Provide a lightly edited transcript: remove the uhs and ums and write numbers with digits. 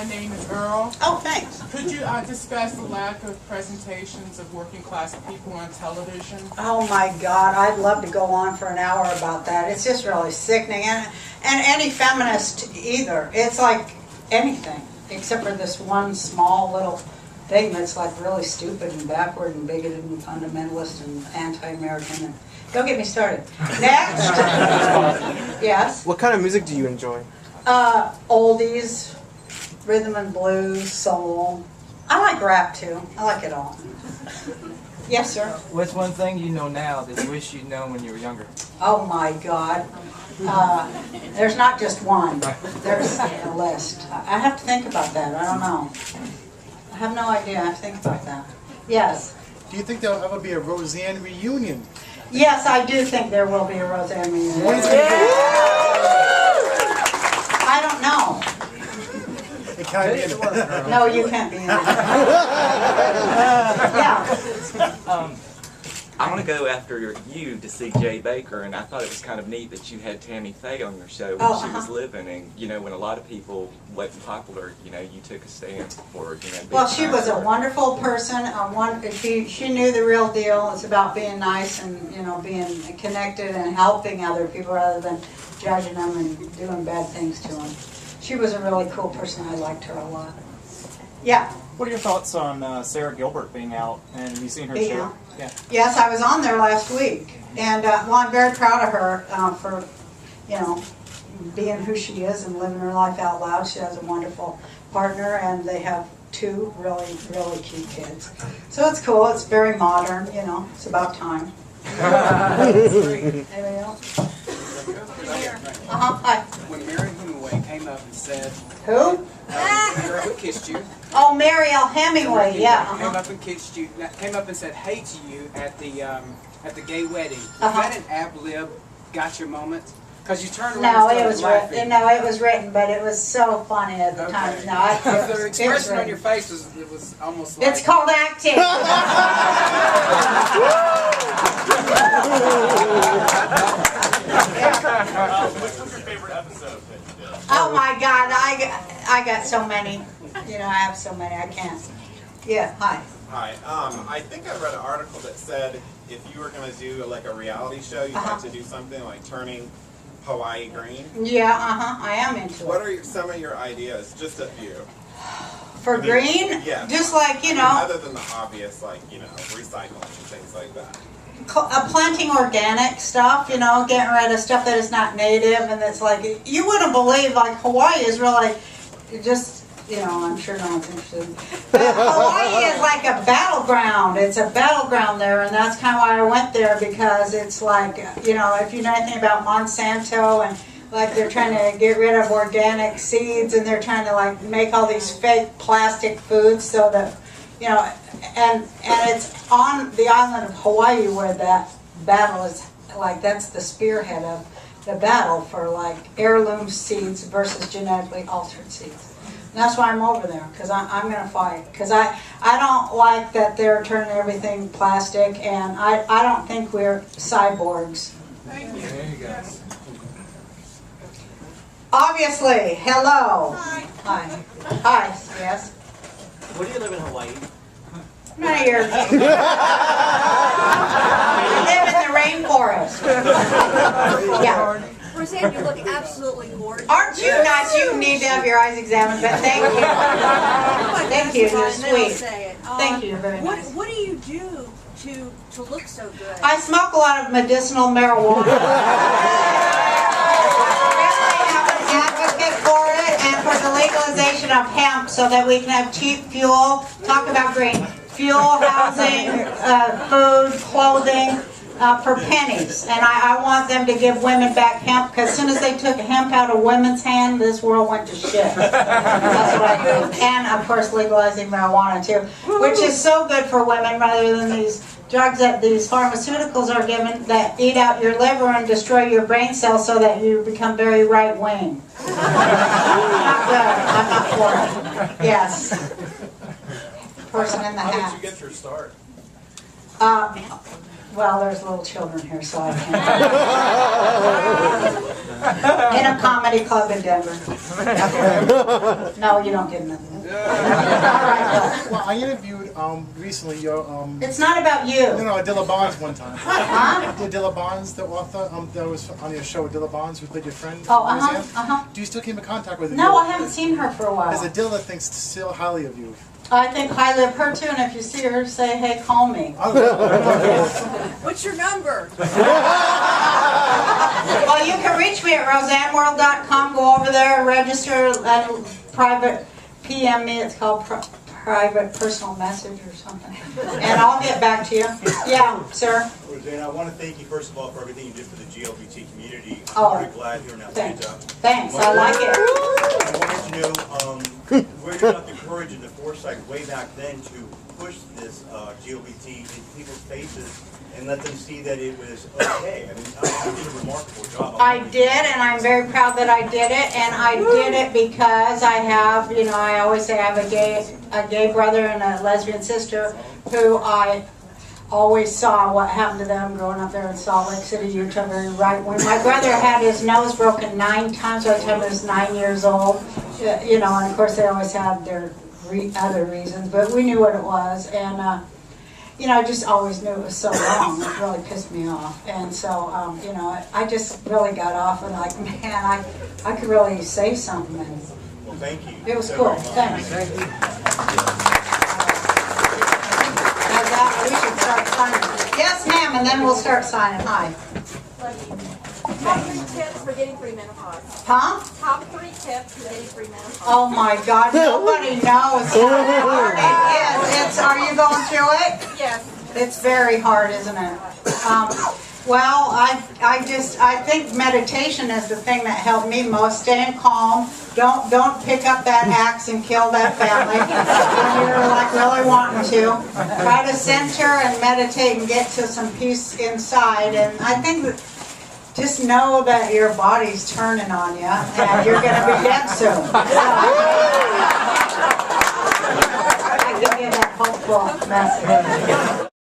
my name is Earl. Oh, thanks. Could you discuss the lack of presentations of working class people on television? Oh my God, I'd love to go on for an hour about that. It's just really sickening. And any feminist either. It's like anything, except for this one small little thing that's like really stupid and backward and bigoted and fundamentalist and anti-American. And don't get me started. Next. Yes? What kind of music do you enjoy? Oldies, rhythm and blues, soul. I like rap too. I like it all. Yes, sir. What's one thing you know now that you wish you'd known when you were younger? Oh my God. There's not just one. There's a list. I have to think about that. I don't know. I have no idea. I have to think about that. Yes. Do you think there'll ever be a Roseanne reunion? Yes, I do think there will be a Roseanne reunion. I don't know. It can't be in it. No, you can't be in it. Yeah. I want to go after you to see Jay Baker, and I thought it was kind of neat that you had Tammy Faye on your show when she was living, and when a lot of people wasn't popular, you took a stand for her. Well, she was a wonderful person. She knew the real deal. It's about being nice and being connected and helping other people rather than judging them and doing bad things to them. She was a really cool person. I liked her a lot. Yeah. What are your thoughts on Sarah Gilbert being out? And have you seen her show? Yeah. Yes, I was on there last week, and well, I'm very proud of her for, being who she is and living her life out loud. She has a wonderful partner, and they have 2 really, really cute kids. So it's cool. It's very modern. It's about time. Anybody else? Hi. When Mary Hemingway came up and said, Who? Mary who kissed you. Oh, Mary L. Hemingway. Yeah. Came up and kissed you. Came up and said hey to you at the gay wedding. Was that an ab lib gotcha moment? Because you turned around No, and it was laughing. written. No, it was written, but it was so funny at the time. No, the expression on your face was almost like it's called acting. Which was your favorite episode that you did? Oh my God, I got so many. I have so many. I can't. Yeah. Hi. Hi. I think I read an article that said if you were going to do like a reality show, you'd like to do something like turning Hawaii green. Yeah. I am into What it. are some of your ideas? Just a few. For green? Yeah. Just like Other than the obvious, like recycling and things like that. Planting organic stuff, getting rid of stuff that is not native, and that's like, you wouldn't believe, like, Hawaii is really just, I'm sure no one's interested. But Hawaii is like a battleground. It's a battleground there, and that's kind of why I went there, because it's like, if you know anything about Monsanto, and like they're trying to get rid of organic seeds, and they're trying to like make all these fake plastic foods so that, and it's on the island of Hawaii where that battle is, like, that's the spearhead of the battle for like heirloom seeds versus genetically altered seeds. And that's why I'm over there, because I'm going to fight. Because I don't like that they're turning everything plastic, and I don't think we're cyborgs. Thank you. There you go. Obviously, hello. Hi. Hi, yes. Where do you live in Hawaii? None of your business. I live in the rainforest. Yeah. Roseanne, you look absolutely gorgeous. Aren't you nice? You need to have your eyes examined, but thank you. Thank you, you're sweet. Thank you very much. What do you do to look so good? I smoke a lot of medicinal marijuana. Advocate for it, and for the legalization of hemp so that we can have cheap fuel. Talk about green. Fuel, housing, food, clothing, for pennies. And I want them to give women back hemp, because as soon as they took hemp out of women's hand, this world went to shit. That's what I do. And of course legalizing marijuana too, which is so good for women rather than these drugs that these pharmaceuticals are given that eat out your liver and destroy your brain cells so that you become very right-wing. Not good. I'm not for it. Yes. Person in the hat. How did you get your start? Well, there's little children here, so I can't. In a comedy club in Denver. No, you don't get nothing. All right, Well, I interviewed recently your it's not about you. no, Adela Bonds one time. Huh? Adela Bonds, the author that was on your show, Adela Bonds, who played your friend. Oh, Roseanne. Do you still keep in contact with her? No, I haven't seen her for a Because while. Adela thinks still highly of you. I think highly of her too, and if you see her, say, hey, call me. What's your number? Well, you can reach me at rosanneworld.com. Go over there, register, and private PM me. It's called private personal message or something. And I'll get back to you. Yeah, sir. Roseanne, I want to thank you first of all for everything you did for the GLBT community. Oh, I'm very glad you're now thanks. up. Thanks, I like it. I wanted to know where you got the courage and the foresight way back then to push this GLBT in people's faces and let them see that it was okay. I mean, you did a remarkable job. I did, and I'm very proud that I did it. And I did it because I have, you know, I always say I have a gay brother and a lesbian sister who I always saw what happened to them growing up there in Salt Lake City, Utah, very right. When my brother had his nose broken 9 times by the time he was 9 years old, you know, and of course they always had their other reasons, but we knew what it was. And you know, I just always knew it was so wrong. It really pissed me off. And so, you know, I just really got off and like, man, I could really say something. And well, thank you. it was cool. Thanks. We should start signing. Yes, ma'am, and then we'll start signing. Hi. Top 3 tips for getting premenopause. Huh? Top 3 tips for getting premenopause. Oh my God, nobody knows how hard it is. Are you going through it? Yes. It's very hard, isn't it? Well, I think meditation is the thing that helped me most. Staying calm. Don't pick up that axe and kill that family when you're like really wanting to. Try to center and meditate and get to some peace inside. And I think that just know that your body's turning on you and you're going to be dead soon. I can give that hopeful message.